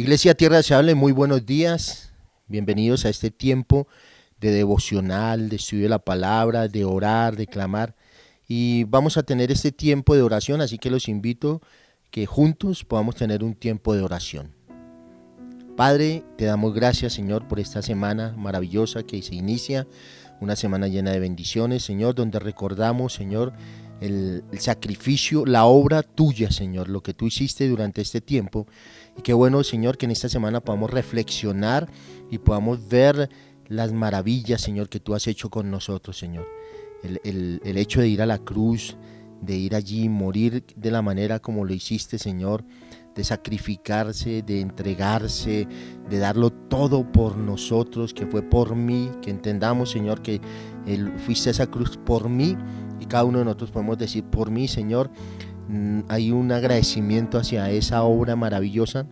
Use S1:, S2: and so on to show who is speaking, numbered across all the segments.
S1: Iglesia Tierra Deseable, muy buenos días. Bienvenidos a este tiempo de devocional, de estudio de la palabra, de orar, de clamar. Y vamos a tener este tiempo de oración, así que los invito que juntos podamos tener un tiempo de oración. Padre, te damos gracias, Señor, por esta semana maravillosa que se inicia, una semana llena de bendiciones, Señor, donde recordamos, Señor, el sacrificio, la obra tuya, Señor, lo que tú hiciste durante este tiempo. Y qué bueno, Señor, que en esta semana podamos reflexionar y podamos ver las maravillas, Señor, que tú has hecho con nosotros, Señor. El hecho de ir a la cruz, de ir allí, morir de la manera como lo hiciste, Señor, de sacrificarse, de entregarse, de darlo todo por nosotros, que fue por mí, que entendamos, Señor, que fuiste a esa cruz por mí, y cada uno de nosotros podemos decir por mí, Señor. Hay un agradecimiento hacia esa obra maravillosa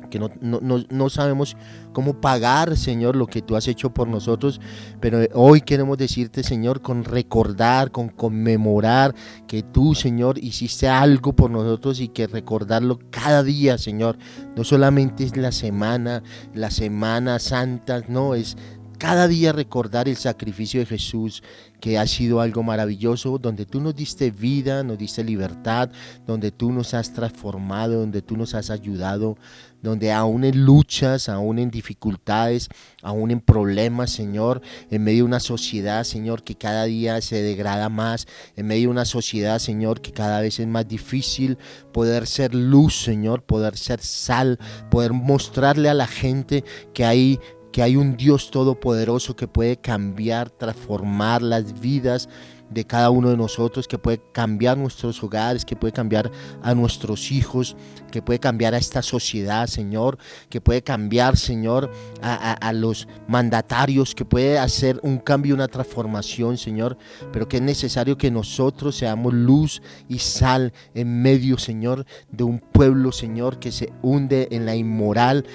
S1: que no sabemos cómo pagar, Señor, lo que tú has hecho por nosotros, pero hoy queremos decirte, Señor, con recordar, con conmemorar que tú, Señor, hiciste algo por nosotros y que recordarlo cada día, Señor. No solamente es la semana santa, no, es cada día recordar el sacrificio de Jesús, que ha sido algo maravilloso, donde tú nos diste vida, nos diste libertad, donde tú nos has transformado, donde tú nos has ayudado, donde aún en luchas, aún en dificultades, aún en problemas, Señor, en medio de una sociedad, Señor, que cada día se degrada más, en medio de una sociedad, Señor, que cada vez es más difícil poder ser luz, Señor, poder ser sal, poder mostrarle a la gente que hay un Dios todopoderoso que puede cambiar, transformar las vidas de cada uno de nosotros, que puede cambiar nuestros hogares, que puede cambiar a nuestros hijos, que puede cambiar a esta sociedad, Señor, que puede cambiar, Señor, a los mandatarios, que puede hacer un cambio, una transformación, Señor, pero que es necesario que nosotros seamos luz y sal en medio, Señor, de un pueblo, Señor, que se hunde en lo inmoral,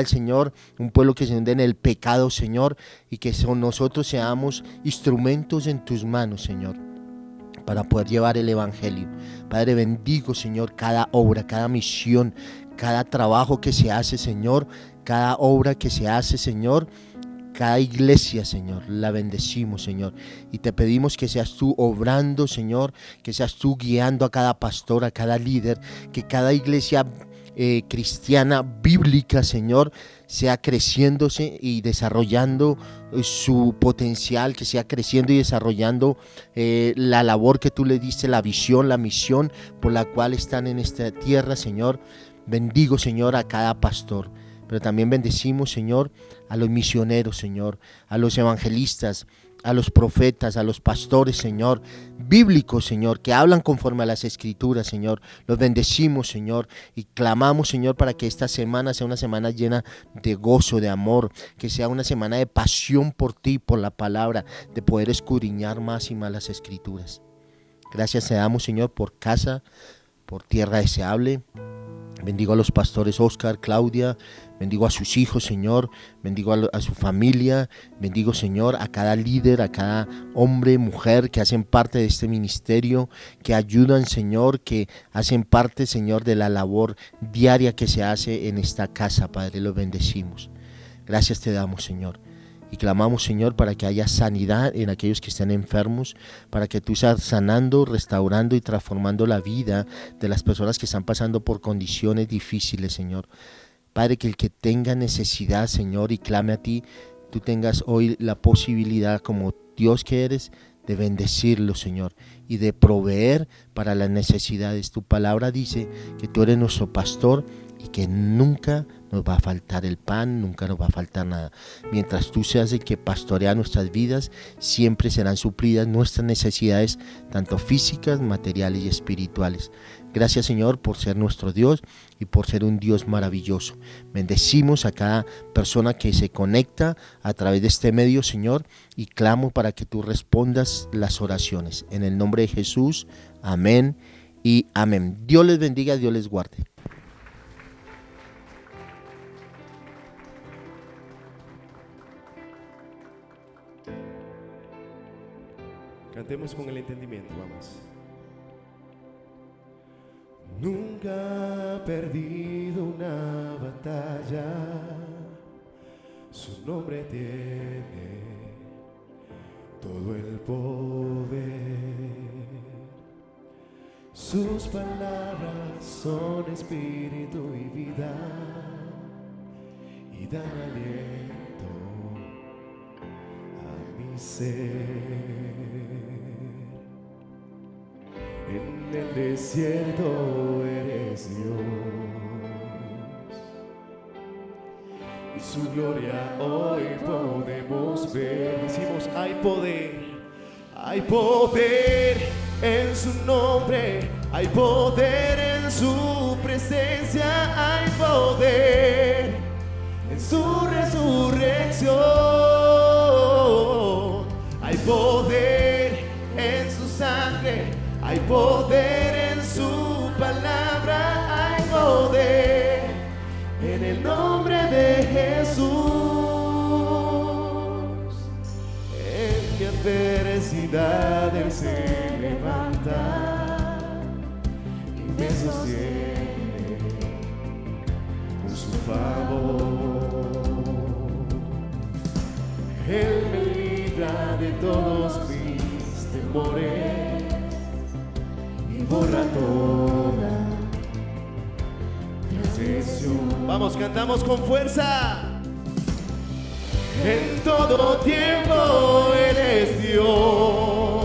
S1: Señor, un pueblo que se hunde en el pecado, Señor, y que nosotros seamos instrumentos en tus manos, Señor, para poder llevar el evangelio. Padre, bendigo, Señor, cada obra, cada misión, cada trabajo que se hace, Señor, cada obra que se hace, Señor, cada iglesia, Señor, la bendecimos, Señor, y te pedimos que seas tú obrando, Señor, que seas tú guiando a cada pastor, a cada líder, que cada iglesia cristiana bíblica, Señor, sea creciéndose y desarrollando su potencial, que sea creciendo y desarrollando la labor que tú le diste, la visión, la misión por la cual están en esta tierra, Señor. Bendigo, Señor, a cada pastor, pero también bendecimos, Señor, a los misioneros, Señor, a los evangelistas, a los profetas, a los pastores, Señor, bíblicos, Señor, que hablan conforme a las Escrituras, Señor. Los bendecimos, Señor, y clamamos, Señor, para que esta semana sea una semana llena de gozo, de amor, que sea una semana de pasión por ti, por la palabra, de poder escudriñar más y más las Escrituras. Gracias te damos, Señor, por casa, por tierra deseable. Bendigo a los pastores Oscar, Claudia, bendigo a sus hijos, Señor, bendigo a su familia, bendigo, Señor, a cada líder, a cada hombre, mujer que hacen parte de este ministerio, que ayudan, Señor, que hacen parte, Señor, de la labor diaria que se hace en esta casa, Padre, los bendecimos. Gracias te damos, Señor. Y clamamos, Señor, para que haya sanidad en aquellos que estén enfermos, para que tú seas sanando, restaurando y transformando la vida de las personas que están pasando por condiciones difíciles, Señor. Padre, que el que tenga necesidad, Señor, y clame a ti, tú tengas hoy la posibilidad, como Dios que eres, de bendecirlo, Señor, y de proveer para las necesidades. Tu palabra dice que tú eres nuestro pastor y que nunca nos va a faltar el pan, nunca nos va a faltar nada. Mientras tú seas el que pastorea nuestras vidas, siempre serán suplidas nuestras necesidades, tanto físicas, materiales y espirituales. Gracias, Señor, por ser nuestro Dios y por ser un Dios maravilloso. Bendecimos a cada persona que se conecta a través de este medio, Señor, y clamo para que tú respondas las oraciones. En el nombre de Jesús, amén y amén. Dios les bendiga, Dios les guarde.
S2: Cantemos con el entendimiento, vamos. Nunca nunca ha perdido una batalla. Su nombre tiene todo el poder. Sus palabras son espíritu y vida, y dan aliento a mi ser. En el desierto eres Dios, y su gloria hoy podemos ver. Decimos, hay poder en su nombre, hay poder en su presencia, hay poder en su resurrección, hay poder en su sangre, hay poder en su palabra, hay poder en el nombre de Jesús. En mi adversidad Él se levanta y me sostiene con su favor. Él me libra de todos mis temores y borra toda transgresión. Vamos, cantamos con fuerza. En todo tiempo Él es Dios.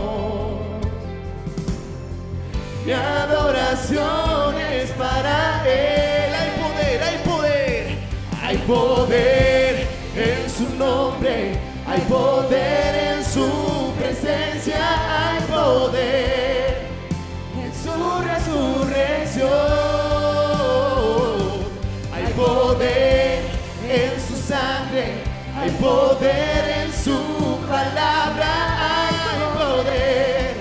S2: Mi adoración es para Él. Hay poder, hay poder, hay poder en su nombre, hay poder en su presencia, hay poder en su resurrección, hay poder en su sangre, hay poder en su palabra, hay poder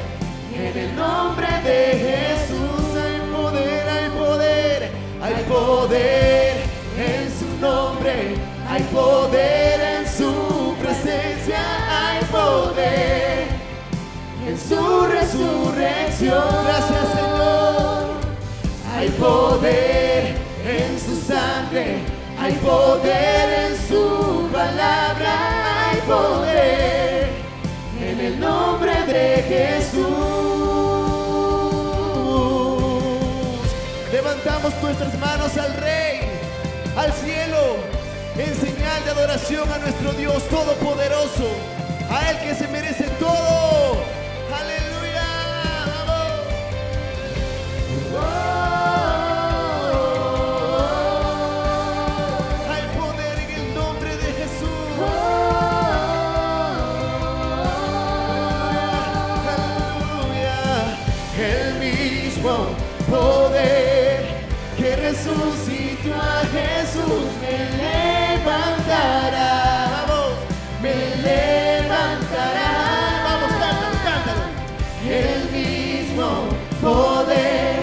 S2: en el nombre de Jesús, hay poder, hay poder, hay poder en su nombre, hay poder en su presencia, hay poder en su resurrección. Gracias, Señor. Hay poder en su sangre, hay poder en su palabra, hay poder en el nombre de Jesús. Levantamos nuestras manos al Rey, al cielo, en señal de adoración a nuestro Dios Todopoderoso, a Él que se merece todo. ¡Aleluya! ¡Vamos! Hay poder en el nombre de Jesús. ¡Aleluya! El mismo poder que resucitó a Jesús me levantará. Vamos, me levantará. Vamos, cántalo, cántalo. El mismo poder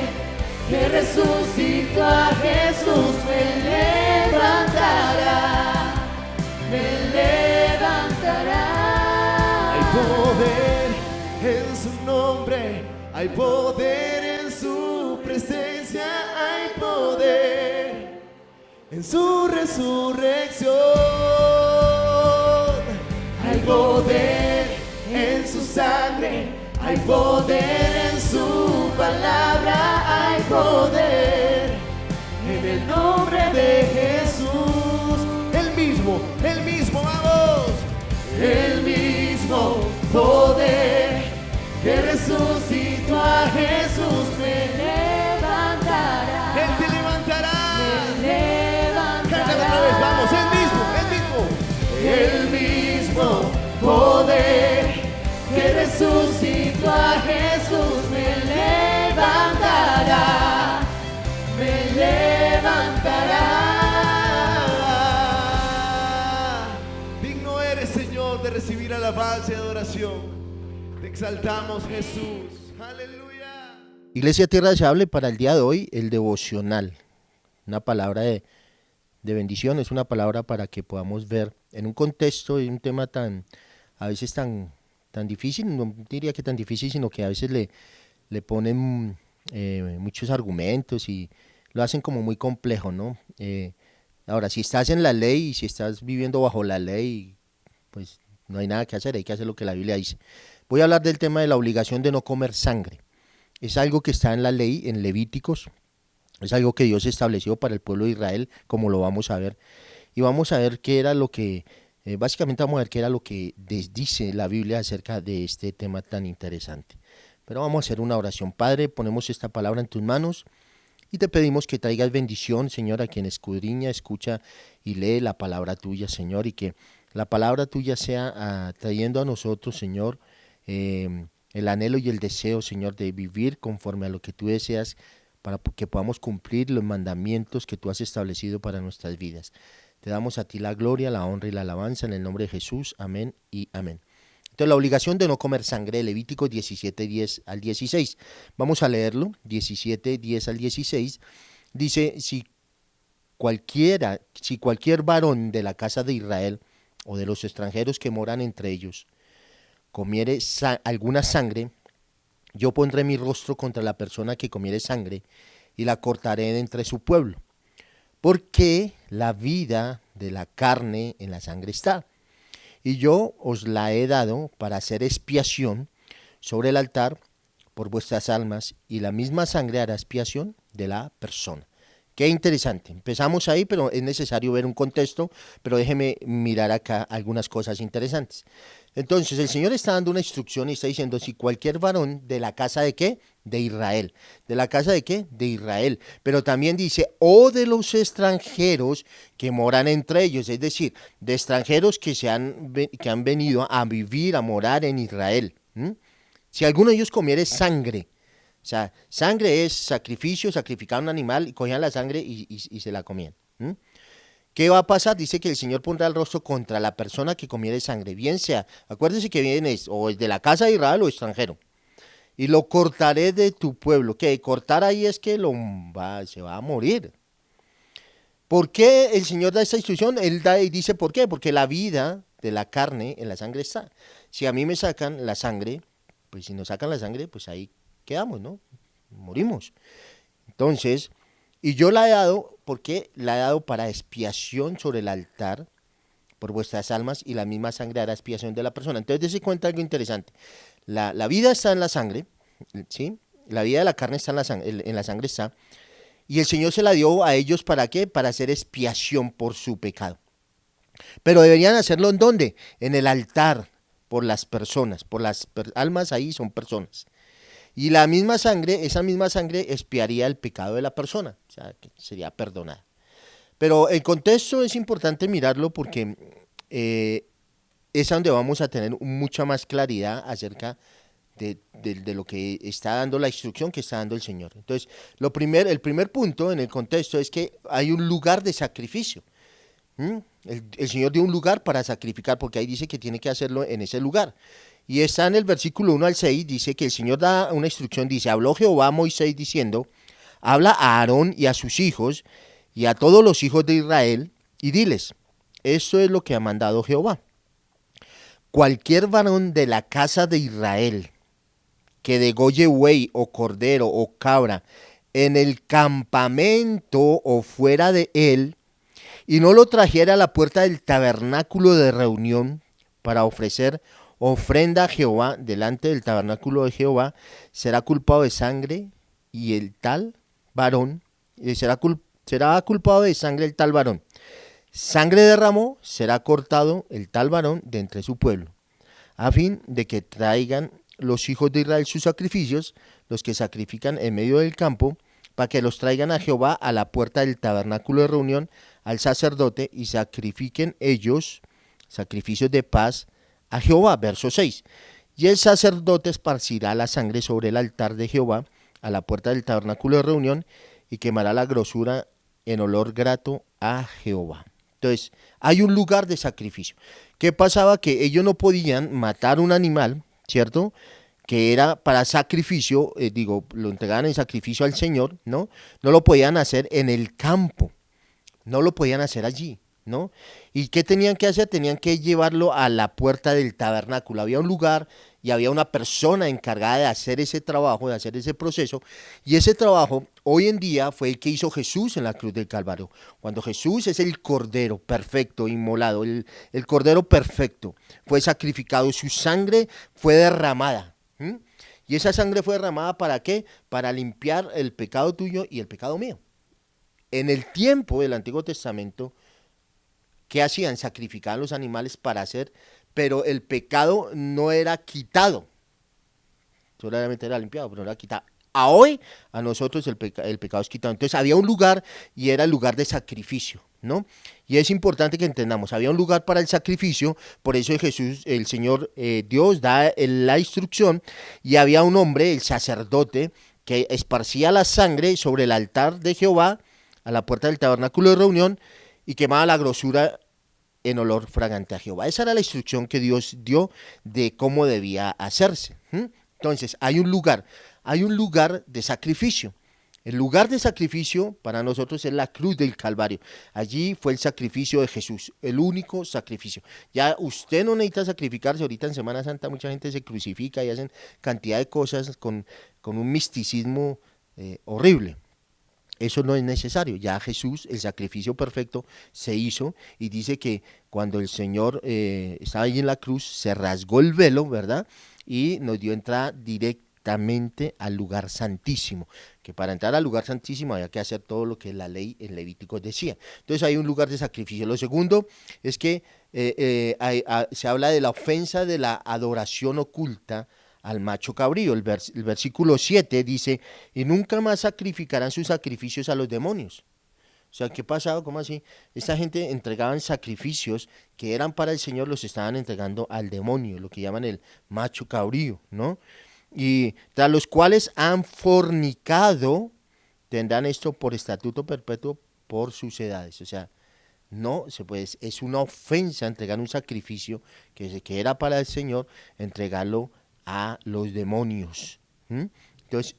S2: que resucitó a Jesús me levantará, me levantará. Hay poder en su nombre, hay poder en su presencia, hay poder en su resurrección, hay poder en su sangre, hay poder en su palabra, hay poder en el nombre de Jesús. El mismo, vamos. El mismo poder que resucitó a Jesús me levantará. Él te levantará. Me levantará. Cántalo otra vez, vamos. El mismo poder que resucitó a Jesús me levantará, me levantará. Digno eres, Señor, de recibir alabanza y adoración. Te exaltamos, Jesús. Aleluya.
S1: Iglesia Tierra Deseable, para el día de hoy, el devocional. Una palabra de bendición, es una palabra para que podamos ver en un contexto y un tema a veces tan difícil, no diría que tan difícil, sino que a veces le ponen muchos argumentos y lo hacen como muy complejo, ¿no? Ahora, si estás en la ley y si estás viviendo bajo la ley, pues no hay nada que hacer, hay que hacer lo que la Biblia dice. Voy a hablar del tema de la obligación de no comer sangre. Es algo que está en la ley, en Levíticos, es algo que Dios estableció para el pueblo de Israel, como lo vamos a ver. Y vamos a ver qué era lo que, básicamente vamos a ver qué era lo que dice la Biblia acerca de este tema tan interesante. Pero vamos a hacer una oración. Padre, ponemos esta palabra en tus manos y te pedimos que traigas bendición, Señor, a quien escudriña, escucha y lee la palabra tuya, Señor, y que la palabra tuya sea trayendo a nosotros, Señor, el anhelo y el deseo, Señor, de vivir conforme a lo que tú deseas para que podamos cumplir los mandamientos que tú has establecido para nuestras vidas. Te damos a ti la gloria, la honra y la alabanza en el nombre de Jesús. Amén y amén. Entonces, la obligación de no comer sangre, Levítico 17, 10 al 16. Vamos a leerlo, 17, 10 al 16. Dice, si cualquier varón de la casa de Israel o de los extranjeros que moran entre ellos comiere alguna sangre, yo pondré mi rostro contra la persona que comiere sangre y la cortaré de entre su pueblo. Porque la vida de la carne en la sangre está. Y yo os la he dado para hacer expiación sobre el altar por vuestras almas, y la misma sangre hará expiación de la persona. Qué interesante. Empezamos ahí, pero es necesario ver un contexto, pero déjeme mirar acá algunas cosas interesantes. Entonces, el Señor está dando una instrucción y está diciendo, si cualquier varón de la casa de ¿qué? De Israel. ¿De la casa de qué? De Israel. Pero también dice, o de los extranjeros que moran entre ellos, es decir, de extranjeros que han venido a vivir, a morar en Israel. Si alguno de ellos comiere sangre, o sea, sangre es sacrificio, sacrificaban un animal y cogían la sangre y se la comían. ¿Qué va a pasar? Dice que el Señor pondrá el rostro contra la persona que comiere sangre, bien sea, acuérdese que viene o es de la casa de Israel o extranjero, y lo cortaré de tu pueblo. Que cortar ahí es que se va a morir. ¿Por qué el Señor da esta instrucción? Él da y dice, ¿por qué? Porque la vida de la carne en la sangre está. Si a mí me sacan la sangre, pues si nos sacan la sangre, pues ahí quedamos, ¿no? Morimos. Entonces, y yo la he dado, ¿por qué? La he dado para expiación sobre el altar por vuestras almas, y la misma sangre hará expiación de la persona. Entonces, dése cuenta algo interesante. La vida está en la sangre, ¿sí? La vida de la carne está en la sangre está, y el Señor se la dio a ellos, ¿para qué? Para hacer expiación por su pecado. Pero deberían hacerlo ¿en dónde? En el altar, por las personas, por las almas ahí son personas. Y la misma sangre, esa misma sangre expiaría el pecado de la persona, o sea, que sería perdonada. Pero el contexto es importante mirarlo porque es donde vamos a tener mucha más claridad acerca de lo que está dando la instrucción que está dando el Señor. Entonces, el primer punto en el contexto es que hay un lugar de sacrificio. El Señor dio un lugar para sacrificar, porque ahí dice que tiene que hacerlo en ese lugar. Y está en el versículo 1 al 6, dice que el Señor da una instrucción, dice, habló Jehová a Moisés diciendo, habla a Aarón y a sus hijos y a todos los hijos de Israel, y diles, esto es lo que ha mandado Jehová. Cualquier varón de la casa de Israel que degolle buey o cordero o cabra en el campamento o fuera de él, y no lo trajera a la puerta del tabernáculo de reunión para ofrecer ofrenda a Jehová delante del tabernáculo de Jehová, será culpado de sangre, y el tal varón, será culpado de sangre el tal varón. Sangre derramó, será cortado el tal varón de entre su pueblo, a fin de que traigan los hijos de Israel sus sacrificios, los que sacrifican en medio del campo, para que los traigan a Jehová a la puerta del tabernáculo de reunión, al sacerdote, y sacrifiquen ellos sacrificios de paz a Jehová. Verso 6. Y el sacerdote esparcirá la sangre sobre el altar de Jehová a la puerta del tabernáculo de reunión, y quemará la grosura en olor grato a Jehová. Entonces, hay un lugar de sacrificio. ¿Qué pasaba? Que ellos no podían matar un animal, ¿cierto?, que era para sacrificio, lo entregaban en sacrificio al Señor, ¿no? No lo podían hacer en el campo, no lo podían hacer allí, ¿no? ¿Y qué tenían que hacer? Tenían que llevarlo a la puerta del tabernáculo. Había un lugar y había una persona encargada de hacer ese trabajo, de hacer ese proceso, y ese trabajo hoy en día fue el que hizo Jesús en la cruz del Calvario. Cuando Jesús es el Cordero perfecto, inmolado, el Cordero perfecto, fue sacrificado, su sangre fue derramada. ¿Mm? Y esa sangre fue derramada ¿para qué? Para limpiar el pecado tuyo y el pecado mío. En el tiempo del Antiguo Testamento, ¿qué hacían? Sacrificaban los animales para hacer, pero el pecado no era quitado, solamente era limpiado, pero no era quitado. A hoy, a nosotros el pecado es quitado. Entonces había un lugar y era el lugar de sacrificio, ¿no? Y es importante que entendamos, había un lugar para el sacrificio, por eso Jesús, el Señor Dios da la instrucción, y había un hombre, el sacerdote, que esparcía la sangre sobre el altar de Jehová, a la puerta del tabernáculo de reunión, y quemaba la grosura en olor fragante a Jehová. Esa era la instrucción que Dios dio de cómo debía hacerse. Entonces, hay un lugar de sacrificio. El lugar de sacrificio para nosotros es la cruz del Calvario. Allí fue el sacrificio de Jesús, el único sacrificio. Ya usted no necesita sacrificarse. Ahorita en Semana Santa mucha gente se crucifica y hacen cantidad de cosas con un misticismo horrible. Eso no es necesario, ya Jesús, el sacrificio perfecto, se hizo, y dice que cuando el Señor estaba allí en la cruz, se rasgó el velo, ¿verdad? Y nos dio entrada directamente al lugar santísimo, que para entrar al lugar santísimo había que hacer todo lo que la ley en Levítico decía. Entonces hay un lugar de sacrificio. Lo segundo es que se habla de la ofensa de la adoración oculta al macho cabrío. El versículo 7 dice, y nunca más sacrificarán sus sacrificios a los demonios. O sea, ¿qué pasaba? ¿Cómo así? Esta gente entregaban sacrificios que eran para el Señor, los estaban entregando al demonio, lo que llaman el macho cabrío, ¿no? Y tras los cuales han fornicado, tendrán esto por estatuto perpetuo por sus edades. O sea, no se puede, es una ofensa entregar un sacrificio que era para el Señor, entregarlo a los demonios. Entonces,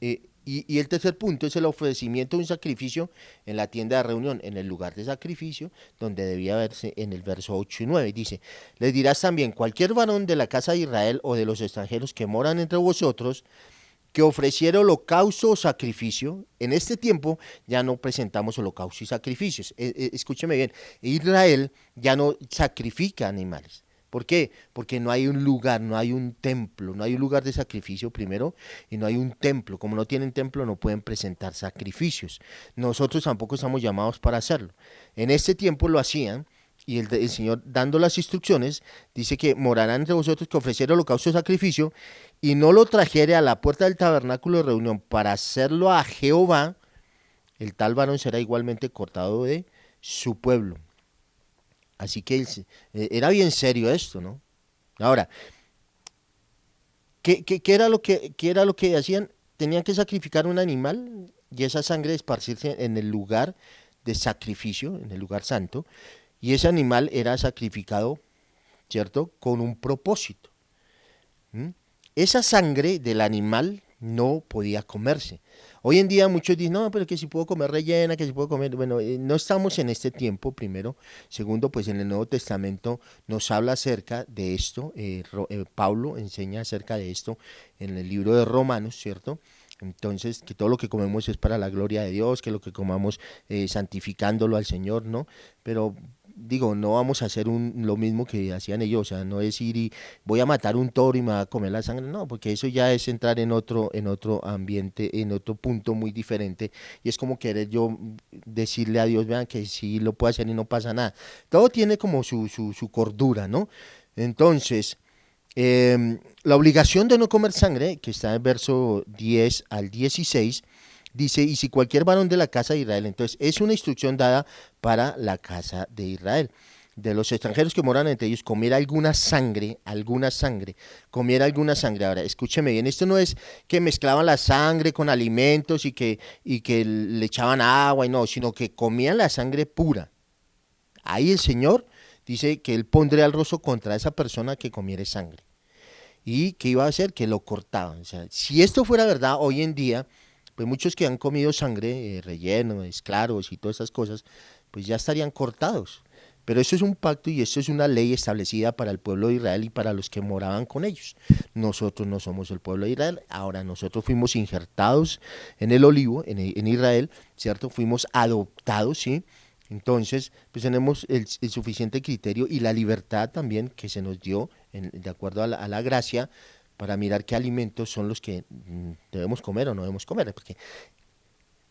S1: y el tercer punto es el ofrecimiento de un sacrificio en la tienda de reunión, en el lugar de sacrificio, donde debía verse en el verso 8 y 9. Dice, les dirás también, cualquier varón de la casa de Israel o de los extranjeros que moran entre vosotros, que ofreciera holocausto o sacrificio. En este tiempo ya no presentamos holocausto y sacrificios. Escúcheme bien, Israel ya no sacrifica animales. ¿Por qué? Porque no hay un lugar, no hay un templo, no hay un lugar de sacrificio primero, y no hay un templo. Como no tienen templo, no pueden presentar sacrificios. Nosotros tampoco estamos llamados para hacerlo. En este tiempo lo hacían, y el Señor, dando las instrucciones, dice que morarán entre vosotros que ofreciera holocausto o sacrificio, y no lo trajere a la puerta del tabernáculo de reunión para hacerlo a Jehová, el tal varón será igualmente cortado de su pueblo. Así que era bien serio esto, ¿no? Ahora, ¿qué era lo que hacían? Tenían que sacrificar un animal y esa sangre esparcirse en el lugar de sacrificio, en el lugar santo, y ese animal era sacrificado, ¿cierto?, con un propósito. Esa sangre del animal no podía comerse. Hoy en día muchos dicen, no, pero que si puedo comer rellena, que si puedo comer, bueno, no estamos en este tiempo, primero. Segundo, pues en el Nuevo Testamento nos habla acerca de esto, Pablo enseña acerca de esto en el libro de Romanos, ¿cierto? Entonces, que todo lo que comemos es para la gloria de Dios, que lo que comamos santificándolo al Señor, ¿no? Pero digo, no vamos a hacer lo mismo que hacían ellos, o sea, no es ir y voy a matar un toro y me va a comer la sangre, no, porque eso ya es entrar en otro ambiente, en otro punto muy diferente, y es como querer yo decirle a Dios, vean que sí lo puedo hacer y no pasa nada. Todo tiene como su cordura, ¿no? Entonces, la obligación de no comer sangre, que está en verso 10 al 16, dice, y si cualquier varón de la casa de Israel, entonces es una instrucción dada para la casa de Israel, de los extranjeros que moran entre ellos, comiera alguna sangre, comiera alguna sangre. Ahora, escúcheme bien, esto no es que mezclaban la sangre con alimentos y que le echaban agua y no, sino que comían la sangre pura. Ahí el Señor dice que Él pondría el rostro contra esa persona que comiere sangre. ¿Y qué iba a hacer? Que lo cortaban. O sea, si esto fuera verdad hoy en día, pues muchos que han comido sangre, relleno, esclaros y todas esas cosas, pues ya estarían cortados. Pero eso es un pacto y eso es una ley establecida para el pueblo de Israel y para los que moraban con ellos. Nosotros no somos el pueblo de Israel, ahora nosotros fuimos injertados en el olivo, en Israel, ¿cierto? Fuimos adoptados, ¿sí? Entonces, pues tenemos el suficiente criterio y la libertad también que se nos dio de acuerdo a la gracia para mirar qué alimentos son los que debemos comer o no debemos comer,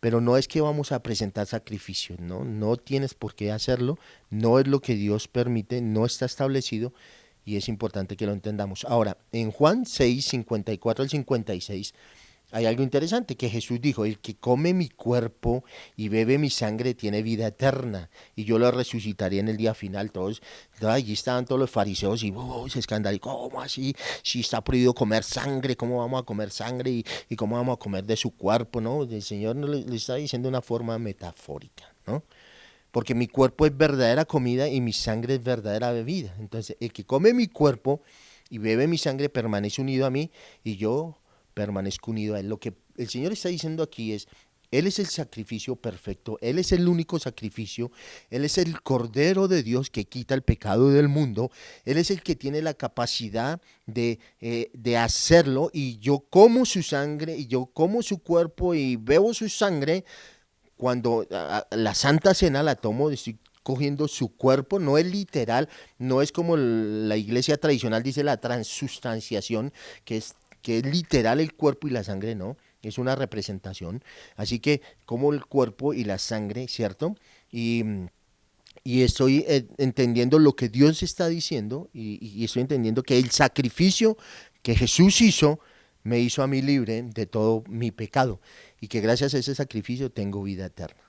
S1: pero no es que vamos a presentar sacrificios, ¿no? No tienes por qué hacerlo, no es lo que Dios permite, no está establecido y es importante que lo entendamos. Ahora, en Juan 6, 54 al 56, hay algo interesante que Jesús dijo: el que come mi cuerpo y bebe mi sangre tiene vida eterna y yo lo resucitaré en el día final. Todos, allí estaban todos los fariseos y se escandalizaron: ¿cómo así? Si está prohibido comer sangre, ¿cómo vamos a comer sangre y cómo vamos a comer de su cuerpo? ¿No? El Señor no le está diciendo de una forma metafórica, ¿no? Porque mi cuerpo es verdadera comida y mi sangre es verdadera bebida. Entonces, el que come mi cuerpo y bebe mi sangre permanece unido a mí y yo permanezco unido a Él. Lo que el Señor está diciendo aquí es: Él es el sacrificio perfecto, Él es el único sacrificio, Él es el Cordero de Dios que quita el pecado del mundo, Él es el que tiene la capacidad de hacerlo, y yo como su sangre, y yo como su cuerpo y bebo su sangre. Cuando la Santa Cena la tomo, estoy cogiendo su cuerpo, no es literal, no es como la iglesia tradicional dice la transustanciación, que es literal el cuerpo y la sangre, no, es una representación. Así que como el cuerpo y la sangre, ¿cierto? Y estoy entendiendo lo que Dios está diciendo y estoy entendiendo que el sacrificio que Jesús hizo me hizo a mí libre de todo mi pecado y que gracias a ese sacrificio tengo vida eterna.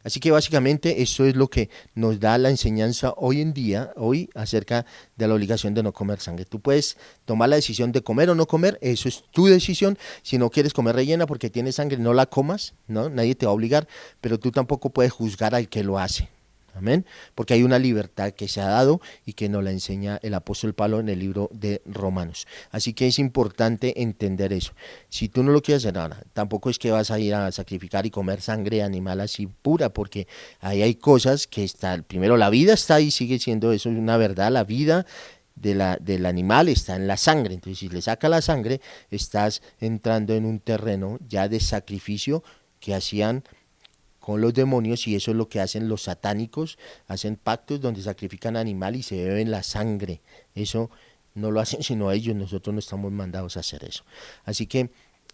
S1: Así que básicamente eso es lo que nos da la enseñanza hoy en día, hoy, acerca de la obligación de no comer sangre. Tú puedes tomar la decisión de comer o no comer, eso es tu decisión. Si no quieres comer rellena porque tiene sangre, no la comas, ¿no? Nadie te va a obligar, pero tú tampoco puedes juzgar al que lo hace. Amén, porque hay una libertad que se ha dado y que nos la enseña el apóstol Pablo en el libro de Romanos. Así que es importante entender eso. Si tú no lo quieres hacer, nada, tampoco es que vas a ir a sacrificar y comer sangre animal así pura, porque ahí hay cosas que está, primero la vida está ahí, sigue siendo eso una verdad, la vida del animal está en la sangre. Entonces si le saca la sangre, estás entrando en un terreno ya de sacrificio que hacían con los demonios, y eso es lo que hacen los satánicos, hacen pactos donde sacrifican animal y se beben la sangre. Eso no lo hacen sino ellos, nosotros no estamos mandados a hacer eso. Así que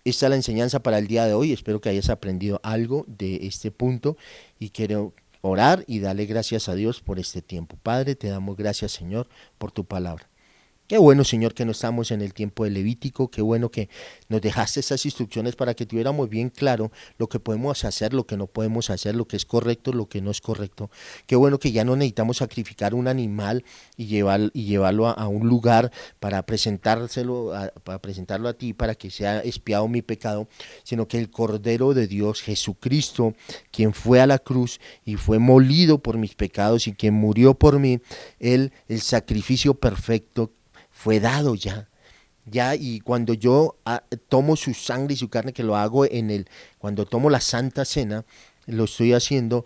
S1: esta es la enseñanza para el día de hoy, espero que hayas aprendido algo de este punto y quiero orar y darle gracias a Dios por este tiempo. Padre, te damos gracias, Señor, por tu palabra. Qué bueno, Señor, que no estamos en el tiempo de Levítico, qué bueno que nos dejaste esas instrucciones para que tuviéramos bien claro lo que podemos hacer, lo que no podemos hacer, lo que es correcto, lo que no es correcto. Qué bueno que ya no necesitamos sacrificar un animal y llevarlo a un lugar para presentarlo a ti, para que sea expiado mi pecado, sino que el Cordero de Dios, Jesucristo, quien fue a la cruz y fue molido por mis pecados y quien murió por mí, el sacrificio perfecto, fue dado ya, y cuando yo tomo su sangre y su carne, que lo hago cuando tomo la Santa Cena, lo estoy haciendo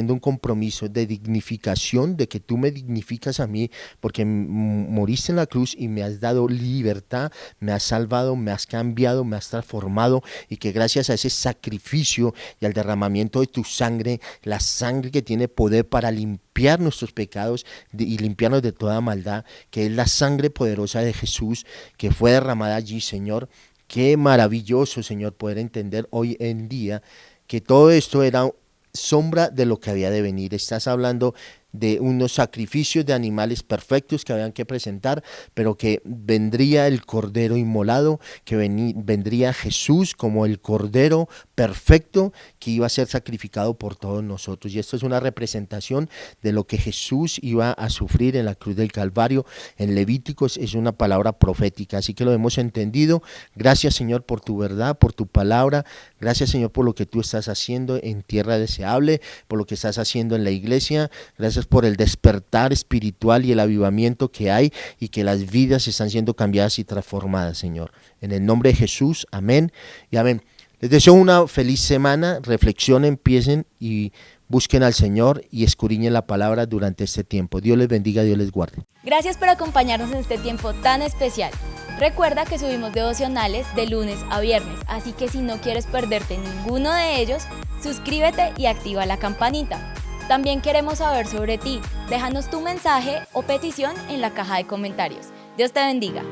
S1: un compromiso de dignificación, de que tú me dignificas a mí, porque moriste en la cruz y me has dado libertad, me has salvado, me has cambiado, me has transformado, y que gracias a ese sacrificio y al derramamiento de tu sangre, la sangre que tiene poder para limpiar nuestros pecados y limpiarnos de toda maldad, que es la sangre poderosa de Jesús que fue derramada allí, Señor. Qué maravilloso, Señor, poder entender hoy en día que todo esto era sombra de lo que había de venir. Estás hablando de unos sacrificios de animales perfectos que habían que presentar, pero que vendría el Cordero inmolado, que vendría Jesús como el Cordero perfecto que iba a ser sacrificado por todos nosotros. Y esto es una representación de lo que Jesús iba a sufrir en la cruz del Calvario. En Levíticos es una palabra profética, así que lo hemos entendido. Gracias, Señor, por tu verdad, por tu palabra. Gracias, Señor, por lo que tú estás haciendo en Tierra Deseable, por lo que estás haciendo en la iglesia. Gracias por el despertar espiritual y el avivamiento que hay, y que las vidas están siendo cambiadas y transformadas, Señor. En el nombre de Jesús, amén y amén. Les deseo una feliz semana, reflexionen, empiecen y busquen al Señor y escudriñen la palabra durante este tiempo. Dios les bendiga, Dios les guarde.
S3: Gracias por acompañarnos en este tiempo tan especial. Recuerda que subimos devocionales de lunes a viernes, así que si no quieres perderte ninguno de ellos, suscríbete y activa la campanita. También queremos saber sobre ti. Déjanos tu mensaje o petición en la caja de comentarios. Dios te bendiga.